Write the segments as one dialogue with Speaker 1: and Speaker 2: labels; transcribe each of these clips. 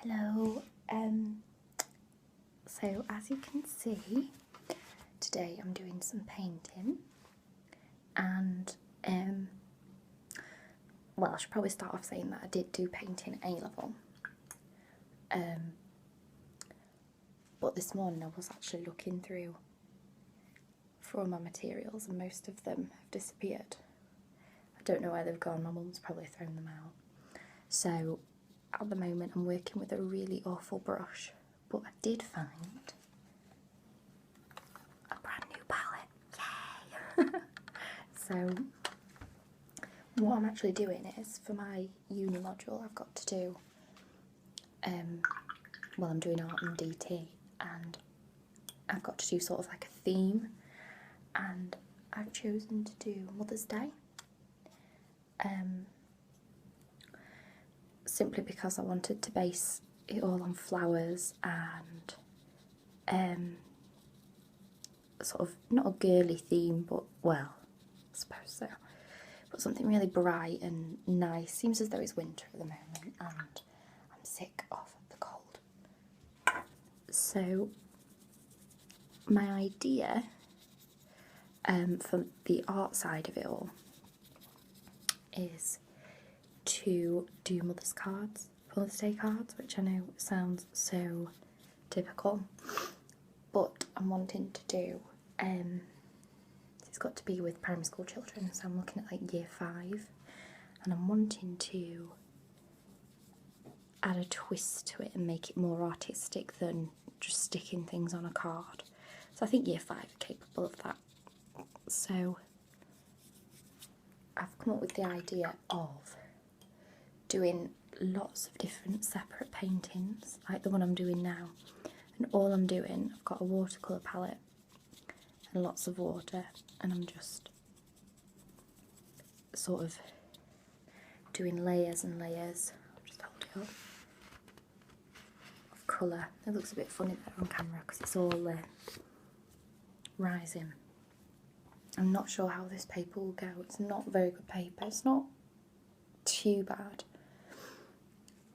Speaker 1: Hello, so as you can see, today I'm doing some painting and well, I should probably start off saying that I did do painting at A-level, but this morning I was actually looking through for all my materials and most of them have disappeared. I don't know where they've gone, my mum's probably thrown them out. So at the moment I'm working with a really awful brush, but I did find a brand new palette, yay! So what I'm actually doing is, for my uni module I've got to do, well, I'm doing art and DT and I've got to do sort of like a theme, and I've chosen to do Mother's Day. Simply because I wanted to base it all on flowers and sort of not a girly theme, but well, I suppose so. But something really bright and nice. Seems as though it's winter at the moment and I'm sick of the cold. So my idea for the art side of it all is to do Mother's Day cards, which I know sounds so typical, but I'm wanting to do, it's got to be with primary school children, so I'm looking at like year 5, and I'm wanting to add a twist to it and make it more artistic than just sticking things on a card. So I think year 5 are capable of that. So I've come up with the idea of doing lots of different separate paintings, like the one I'm doing now. And all I'm doing, I've got a watercolour palette and lots of water, and I'm just sort of doing layers and layers. I'll just hold it up. Of colour. It looks a bit funny there on camera because it's all rising. I'm not sure how this paper will go. It's not very good paper. It's not too bad.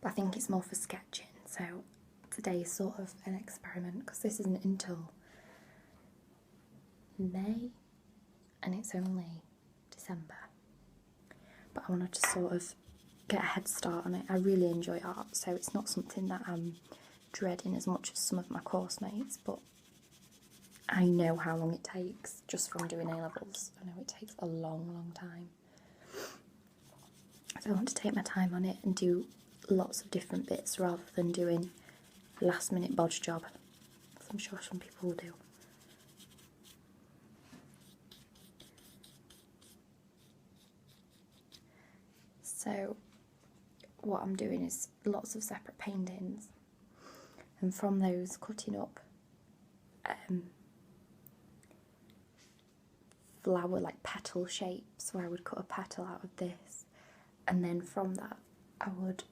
Speaker 1: I think it's more for sketching, so today is sort of an experiment because this isn't until May and it's only December. But I wanted to sort of get a head start on it. I really enjoy art, so it's not something that I'm dreading as much as some of my course mates, but I know how long it takes just from doing A-levels. I know it takes a long time. So I want to take my time on it and do lots of different bits rather than doing a last minute bodge job, as I'm sure some people will do. So what I'm doing is lots of separate paintings, and from those cutting up flower like petal shapes, where I would cut a petal out of this, and then from that I would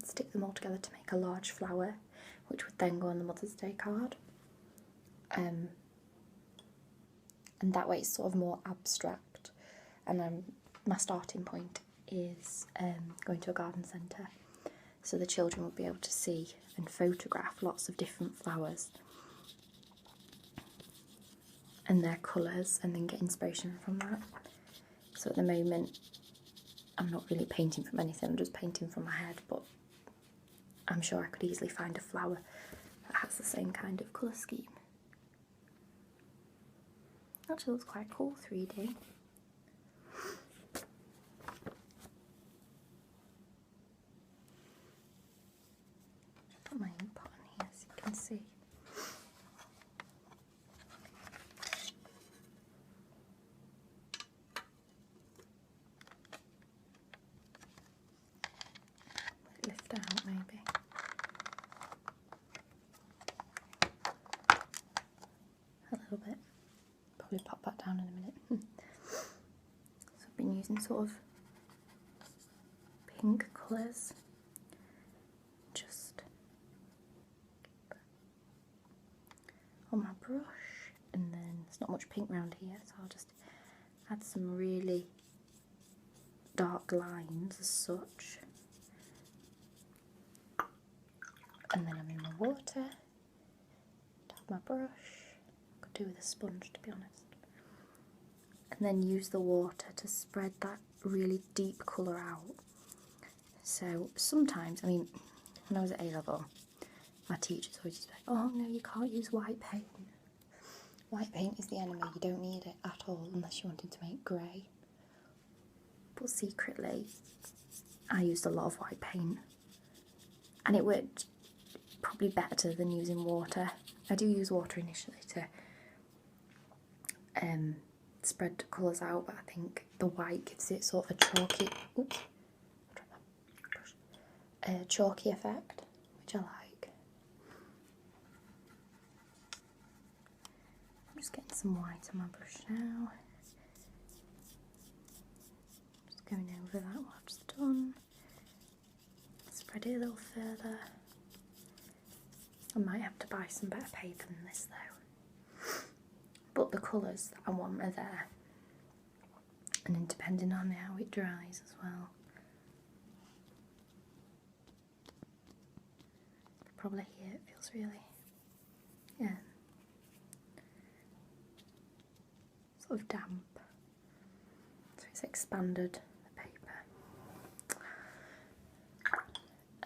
Speaker 1: stick them all together to make a large flower, which would then go on the Mother's Day card. And that way it's sort of more abstract, and my starting point is going to a garden centre, so the children will be able to see and photograph lots of different flowers and their colours and then get inspiration from that. So at the moment I'm not really painting from anything, I'm just painting from my head, but I'm sure I could easily find a flower that has the same kind of colour scheme. Actually looks quite cool 3D. Put my ink pot on here so you can see. Lift out maybe. A little bit. Probably pop that down in a minute. So I've been using sort of pink colours. Just on my brush, and then there's not much pink around here, so I'll just add some really dark lines as such. water, dab my brush, could do with a sponge to be honest, and then use the water to spread that really deep colour out. So sometimes, I mean, when I was at A-level, my teachers always used to say, oh no, you can't use white paint. White paint is the enemy, you don't need it at all unless you wanted to make grey. But secretly, I used a lot of white paint and it worked probably better than using water. I do use water initially to spread colours out, but I think the white gives it sort of a chalky effect, which I like. I'm just getting some white on my brush now. Just going over that what I've just done. Spread it a little further. I might have to buy some better paper than this though. But the colours that I want are there. And then depending on how it dries as well. Probably here it feels really, sort of damp. So it's expanded the paper.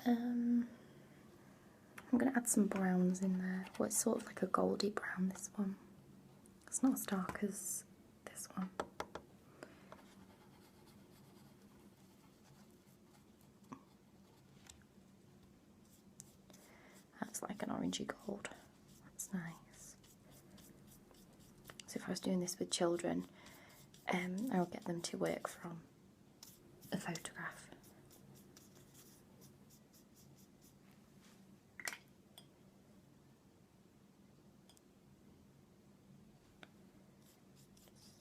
Speaker 1: I'm going to add some browns in there. Well, it's sort of like a goldy brown, this one. It's not as dark as this one. That's like an orangey gold. That's nice. So if I was doing this with children, I'll get them to work from a photograph.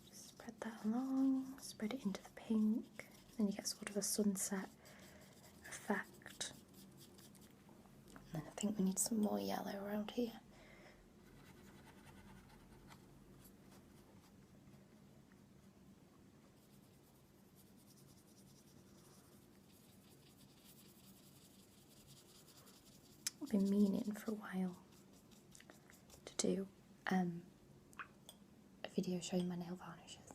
Speaker 1: Just spread that along, spread it into the pink, then you get sort of a sunset effect. And then I think we need some more yellow around here. I've been meaning for a while to do a video showing my nail varnishes,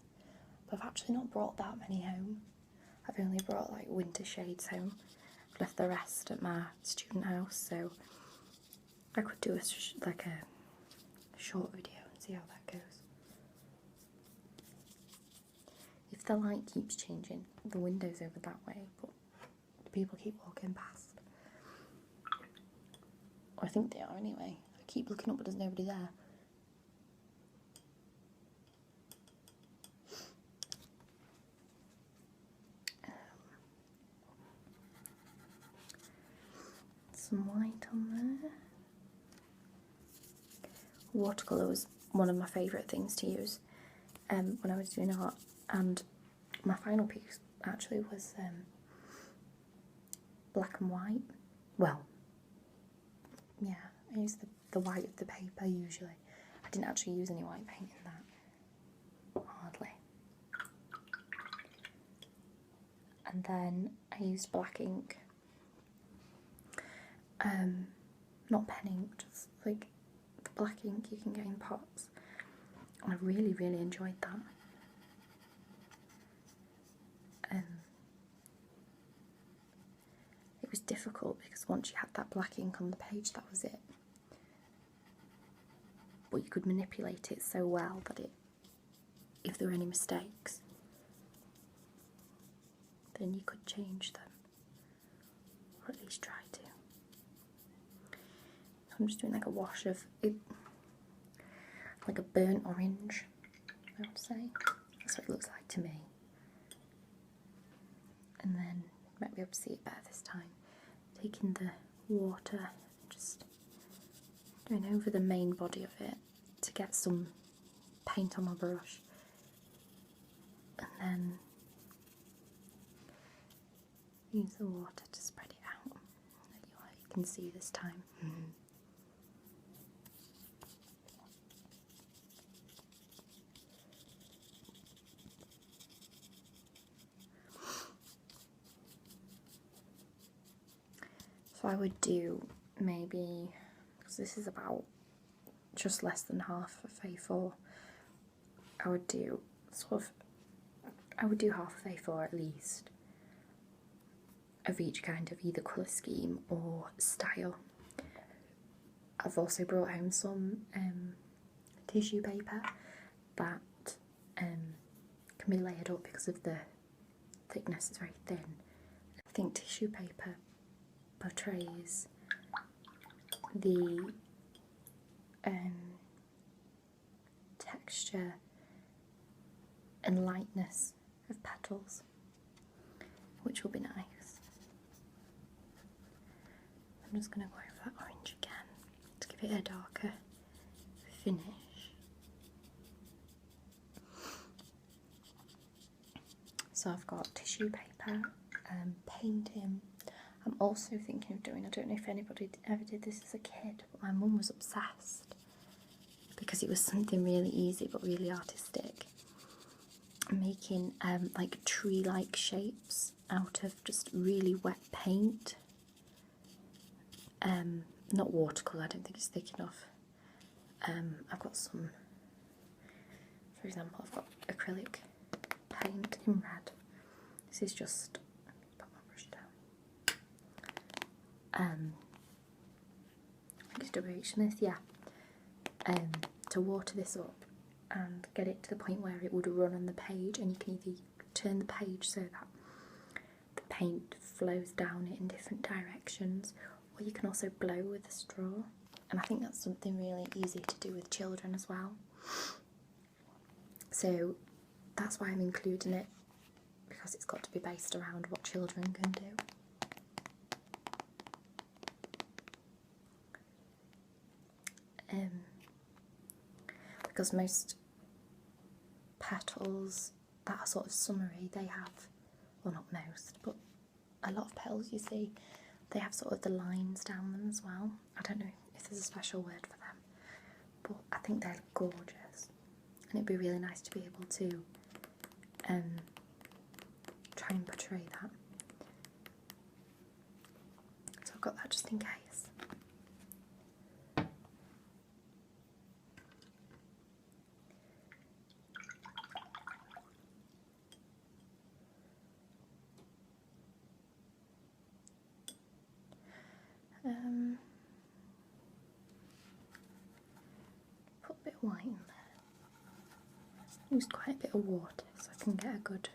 Speaker 1: but I've actually not brought that many home. I've only brought like winter shades home. I've left the rest at my student house, so I could do like a short video and see how that goes. If the light keeps changing, the window's over that way, but people keep walking past. Or I think they are anyway. I keep looking up but there's nobody there. Some white on there. Watercolour was one of my favourite things to use when I was doing art, and my final piece actually was black and white. Well, yeah, I used the white of the paper usually. I didn't actually use any white paint in that, hardly. And then I used black ink. Not pen ink, just like the black ink you can get in pots. And I really, really enjoyed that. It was difficult because once you had that black ink on the page, that was it. But you could manipulate it so well that if there were any mistakes, then you could change them, or at least try to. So I'm just doing like a wash of it, like a burnt orange, I would say. That's what it looks like to me. And then you might be able to see it better this time. Taking the water, just going over the main body of it to get some paint on my brush, and then use the water to spread it out. You can see this time. So I would do maybe because this is about just less than half of A4. I would do half of A4 at least of each kind of either colour scheme or style. I've also brought home some tissue paper that can be layered up because of the thickness, it's very thin. I think tissue paper portrays the texture and lightness of petals, which will be nice. I'm just going to go over that orange again to give it a darker finish. So I've got tissue paper, painting. I'm also thinking of doing, I don't know if anybody ever did this as a kid, but my mum was obsessed because it was something really easy but really artistic. Making like tree-like shapes out of just really wet paint. Not watercolour, I don't think it's thick enough. I've got some, for example, I've got acrylic paint in red. This is just, put my brush down. It's W.H. Smith, yeah. To water this up and get it to the point where it would run on the page, and you can either turn the page so that the paint flows down it in different directions, or you can also blow with a straw, and I think that's something really easy to do with children as well. So that's why I'm including it, because it's got to be based around what children can do. Because most petals that are sort of summery, they have, well, not most, but a lot of petals you see, they have sort of the lines down them as well. I don't know if there's a special word for them, but I think they're gorgeous, and it'd be really nice to be able to try and portray that. So I've got that just in case. Put a bit of white in there. Used quite a bit of water so I can get a good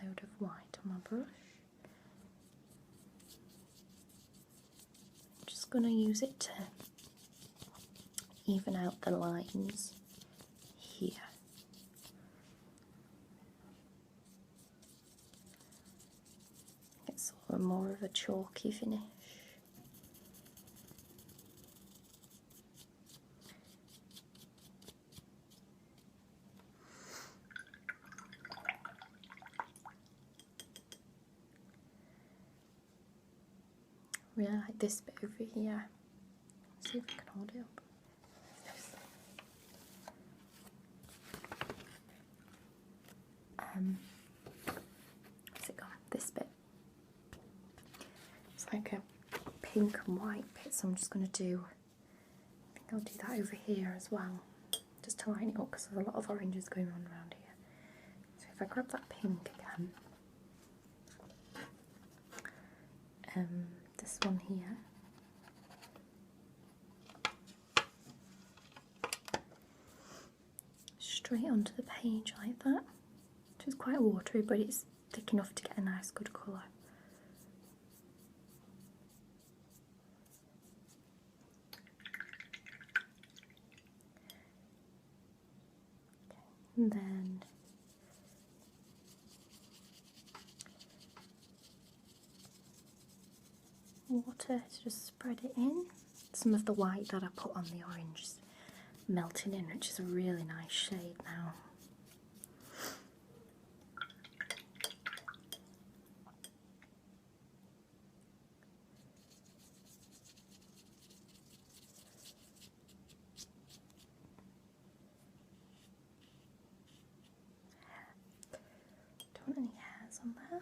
Speaker 1: load of white on my brush. I'm just going to use it to even out the lines here. It's sort of more of a chalky finish. Really like this bit over here. Let's see if I can hold it up. Where's it gone? This bit. It's like a pink and white bit, so I'm just going to do, I think I'll do that over here as well, just to lighten it up because there's a lot of oranges going on around here. So if I grab that pink again, this one here, straight onto the page like that, which is quite watery, but it's thick enough to get a nice good colour. And then water to just spread it in. Some of the white that I put on the orange is melting in, which is a really nice shade now. Don't want any hairs on there.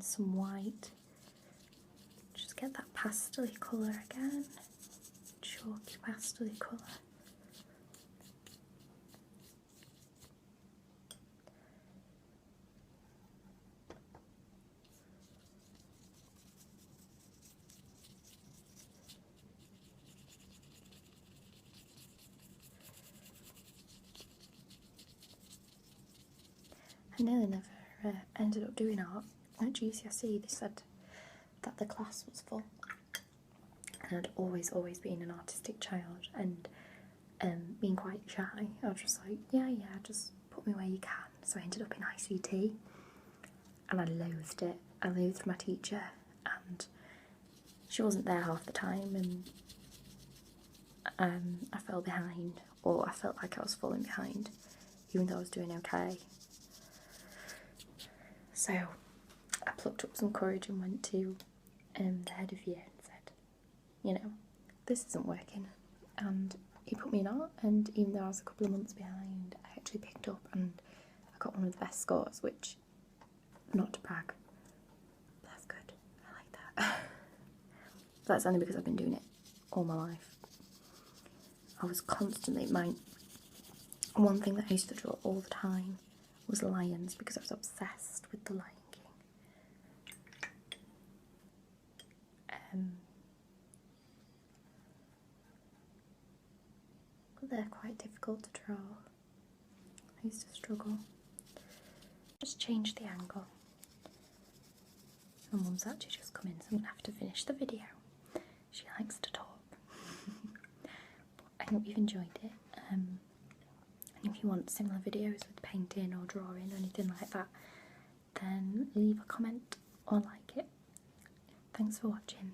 Speaker 1: in some white. Just get that pastel-y colour again, chalky pastel-y colour. I nearly never ended up doing art. At GCSE they said that the class was full, and I'd always been an artistic child, and being quite shy, I was just like, yeah, just put me where you can. So I ended up in ICT, and I loathed it. I loathed my teacher, and she wasn't there half the time, and I fell behind, or I felt like I was falling behind, even though I was doing okay. So I plucked up some courage and went to the head of year and said, you know, this isn't working. And he put me in art, and even though I was a couple of months behind, I actually picked up and I got one of the best scores, which, not to brag, but that's good. I like that. That's only because I've been doing it all my life. I was constantly, one thing that I used to draw all the time was lions, because I was obsessed with the Lion King. They're quite difficult to draw. I used to struggle. Just change the angle. My mum's actually just come in, so I'm going to have to finish the video. She likes to talk. I hope you've enjoyed it. And if you want similar videos with painting or drawing or anything like that, then leave a comment or like it. Thanks for watching.